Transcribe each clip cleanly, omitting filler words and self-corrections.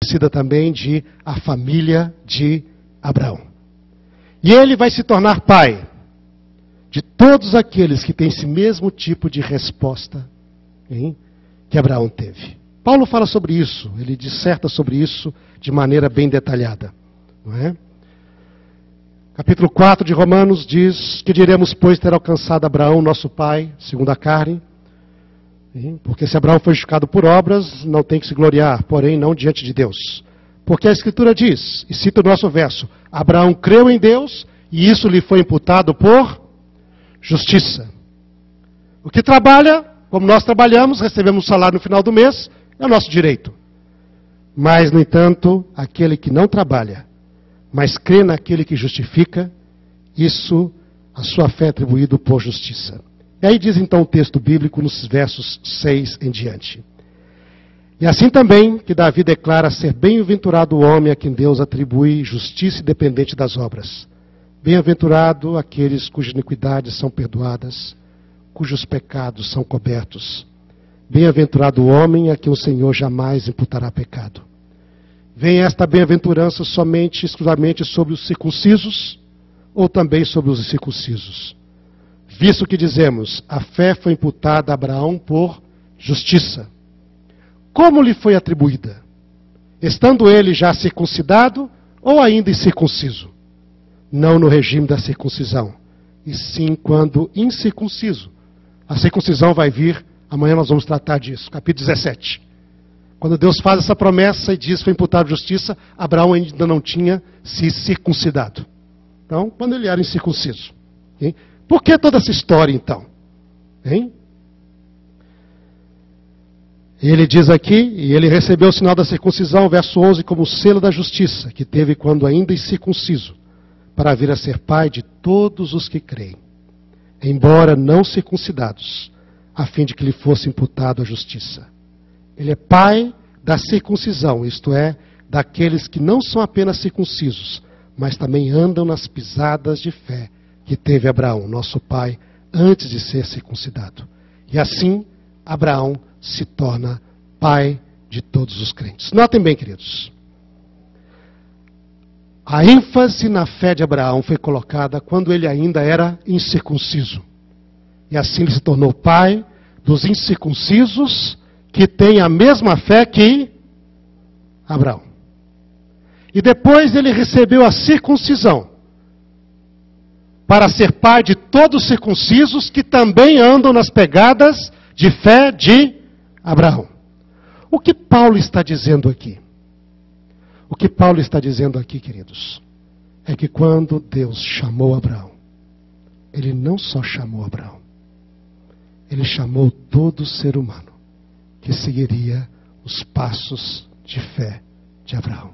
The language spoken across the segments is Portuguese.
conhecida também de a família de Abraão. E ele vai se tornar pai de todos aqueles que têm esse mesmo tipo de resposta, hein, que Abraão teve. Paulo fala sobre isso, ele disserta sobre isso de maneira bem detalhada, não é? Capítulo 4 de Romanos diz: que diremos, pois, ter alcançado Abraão, nosso pai, segundo a carne? Porque se Abraão foi justificado por obras, não tem que se gloriar, porém não diante de Deus. Porque a Escritura diz, e cita o nosso verso: Abraão creu em Deus, e isso lhe foi imputado por justiça. O que trabalha, como nós trabalhamos, recebemos um salário no final do mês, é o nosso direito. Mas, no entanto, aquele que não trabalha, mas crê naquele que justifica, isso, a sua fé é atribuída por justiça. E aí diz então o texto bíblico nos versos 6 em diante. E assim também que Davi declara ser bem-aventurado o homem a quem Deus atribui justiça independente das obras. Bem-aventurado aqueles cujas iniquidades são perdoadas, cujos pecados são cobertos. Bem-aventurado o homem a quem o Senhor jamais imputará pecado. Vem esta bem-aventurança somente, exclusivamente sobre os circuncisos, ou também sobre os incircuncisos? Visto que dizemos, a fé foi imputada a Abraão por justiça. Como lhe foi atribuída? Estando ele já circuncidado ou ainda incircunciso? Não no regime da circuncisão, e sim quando incircunciso. A circuncisão vai vir, amanhã nós vamos tratar disso, capítulo 17. Quando Deus faz essa promessa e diz que foi imputado justiça, Abraão ainda não tinha se circuncidado. Então, quando ele era incircunciso. Hein? Por que toda essa história, então? Hein? Ele diz aqui, e ele recebeu o sinal da circuncisão, verso 11, como selo da justiça, que teve quando ainda incircunciso, para vir a ser pai de todos os que creem, embora não circuncidados, a fim de que lhe fosse imputado a justiça. Ele é pai da circuncisão, isto é, daqueles que não são apenas circuncisos, mas também andam nas pisadas de fé que teve Abraão, nosso pai, antes de ser circuncidado. E assim, Abraão se torna pai de todos os crentes. Notem bem, queridos. A ênfase na fé de Abraão foi colocada quando ele ainda era incircunciso. E assim ele se tornou pai dos incircuncisos, que tem a mesma fé que Abraão. E depois ele recebeu a circuncisão, para ser pai de todos os circuncisos que também andam nas pegadas de fé de Abraão. O que Paulo está dizendo aqui? O que Paulo está dizendo aqui, queridos, é que quando Deus chamou Abraão, ele não só chamou Abraão, ele chamou todo ser humano que seguiria os passos de fé de Abraão.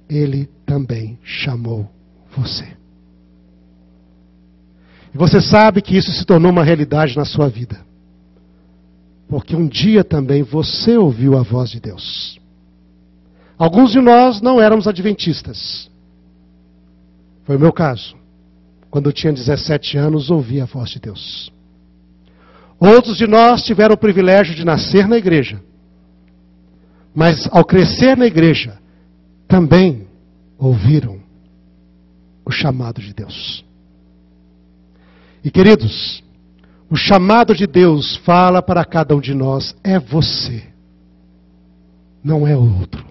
Ele também chamou você. E você sabe que isso se tornou uma realidade na sua vida. Porque um dia também você ouviu a voz de Deus. Alguns de nós não éramos adventistas. Foi o meu caso. Quando eu tinha 17 anos, ouvi a voz de Deus. Outros de nós tiveram o privilégio de nascer na igreja. Mas ao crescer na igreja, também ouviram o chamado de Deus. E queridos, o chamado de Deus fala para cada um de nós, é você. Não é o outro.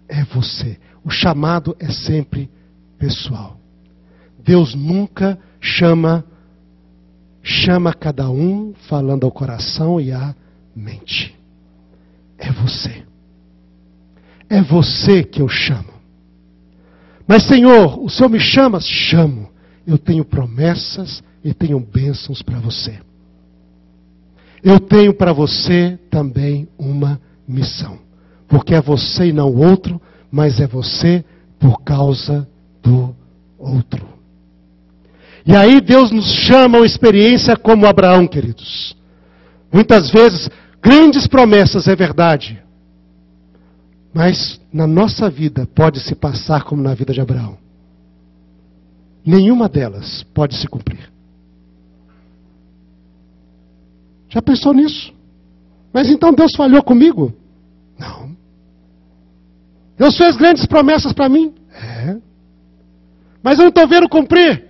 É você. O chamado é sempre pessoal. Deus nunca chama cada um falando ao coração e à mente. É você. É você que eu chamo. Mas Senhor, o Senhor me chama? Chamo. Eu tenho promessas e tenho bênçãos para você. Eu tenho para você também uma missão. Porque é você e não o outro, mas é você por causa do outro. E aí Deus nos chama a uma experiência como Abraão, queridos. Muitas vezes, grandes promessas, é verdade. Mas na nossa vida pode se passar como na vida de Abraão. Nenhuma delas pode se cumprir. Já pensou nisso? Mas então Deus falhou comigo? Não. Deus fez grandes promessas para mim. É. Mas eu não estou vendo cumprir.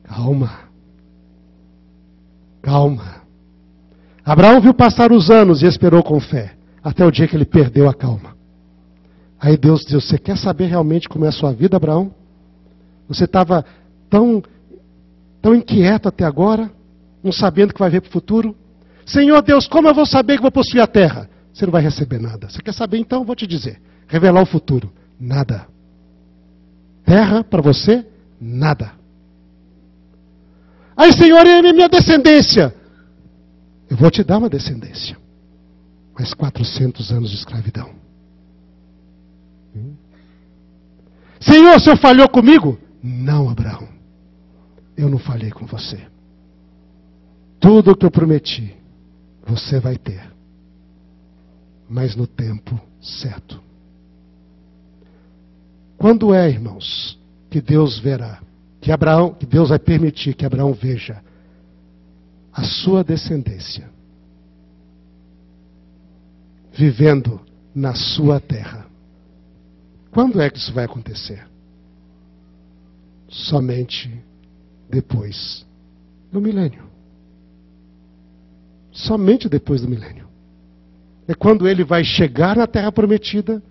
Calma. Calma. Abraão viu passar os anos e esperou com fé, até o dia que ele perdeu a calma. Aí Deus disse: você quer saber realmente como é a sua vida, Abraão? Você estava tão inquieto até agora, não sabendo que vai ver para o futuro. Senhor Deus, como eu vou saber que vou possuir a terra? Você não vai receber nada. Você quer saber então? Vou te dizer. Revelar o futuro. Nada. Terra para você? Nada. Aí, Senhor, e minha descendência? Eu vou te dar uma descendência. Mas 400 anos de escravidão. Senhor, o Senhor falhou comigo? Não, Abraão. Eu não falhei com você. Tudo o que eu prometi, você vai ter. Mas no tempo certo. Quando é, irmãos, que Deus verá, que Deus vai permitir que Abraão veja a sua descendência vivendo na sua terra? Quando é que isso vai acontecer? Somente depois do milênio. Somente depois do milênio. É quando ele vai chegar na terra prometida,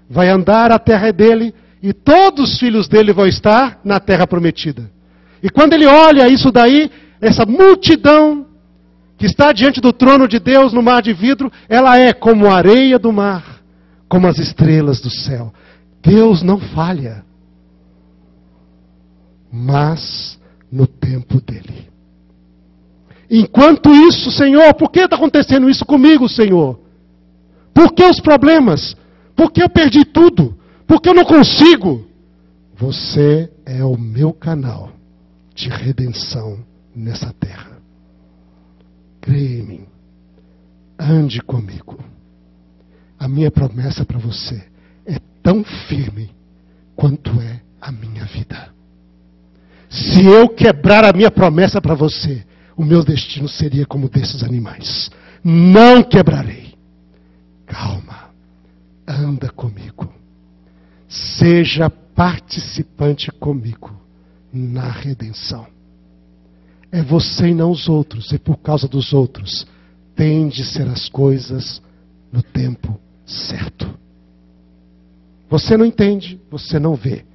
vai andar, a terra é dele, e todos os filhos dele vão estar na terra prometida. E quando ele olha isso daí, essa multidão que está diante do trono de Deus no mar de vidro, ela é como a areia do mar, como as estrelas do céu. Deus não falha, mas no tempo dele. Enquanto isso, Senhor, por que está acontecendo isso comigo, Senhor? Por que os problemas? Por que eu perdi tudo? Por que eu não consigo? Você é o meu canal de redenção nessa terra. Creia em mim. Ande comigo. A minha promessa para você é tão firme quanto é a minha vida. Se eu quebrar a minha promessa para você, o meu destino seria como desses animais. Não quebrarei. Calma. Anda comigo. Seja participante comigo na redenção. É você e não os outros. E por causa dos outros, tem de ser as coisas no tempo certo. Você não entende, você não vê.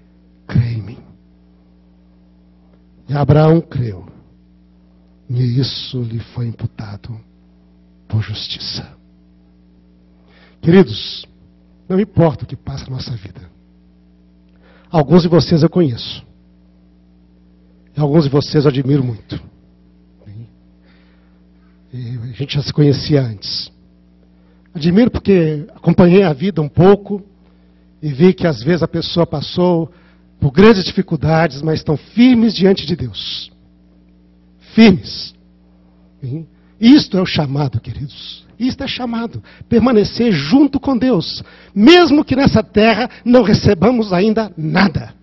Crê em mim. E Abraão creu. E isso lhe foi imputado por justiça. Queridos, não importa o que passa na nossa vida. Alguns de vocês eu conheço. E alguns de vocês eu admiro muito. E a gente já se conhecia antes. Admiro porque acompanhei a vida um pouco e vi que às vezes a pessoa passou por grandes dificuldades, mas estão firmes diante de Deus. Firmes. Isto é o chamado, queridos. Isto é chamado. Permanecer junto com Deus. Mesmo que nessa terra não recebamos ainda nada.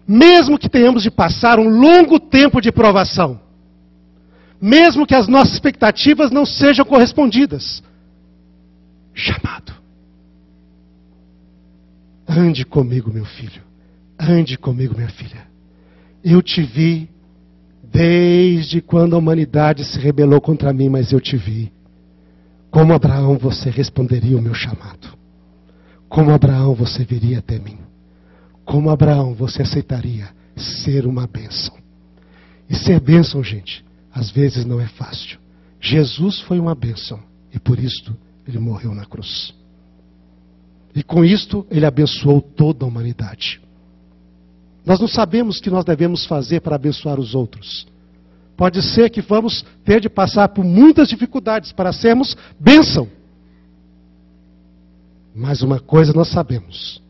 Mesmo que tenhamos de passar um longo tempo de provação. Mesmo que as nossas expectativas não sejam correspondidas. Chamado. Ande comigo, meu filho. Ande comigo, minha filha. Eu te vi desde quando a humanidade se rebelou contra mim, mas eu te vi. Como Abraão, você responderia o meu chamado. Como Abraão, você viria até mim. Como Abraão, você aceitaria ser uma bênção. E ser bênção, gente, às vezes não é fácil. Jesus foi uma bênção. E por isto, ele morreu na cruz. E com isto, ele abençoou toda a humanidade. Nós não sabemos o que nós devemos fazer para abençoar os outros. Pode ser que vamos ter de passar por muitas dificuldades para sermos bênção. Mas uma coisa nós sabemos.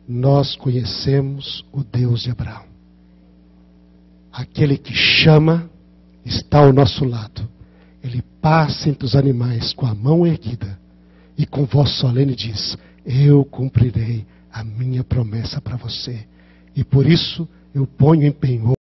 Nós conhecemos o Deus de Abraão. Aquele que chama está ao nosso lado. Ele passa entre os animais com a mão erguida e com voz solene diz: eu cumprirei a minha promessa para você. E por isso eu ponho em penhor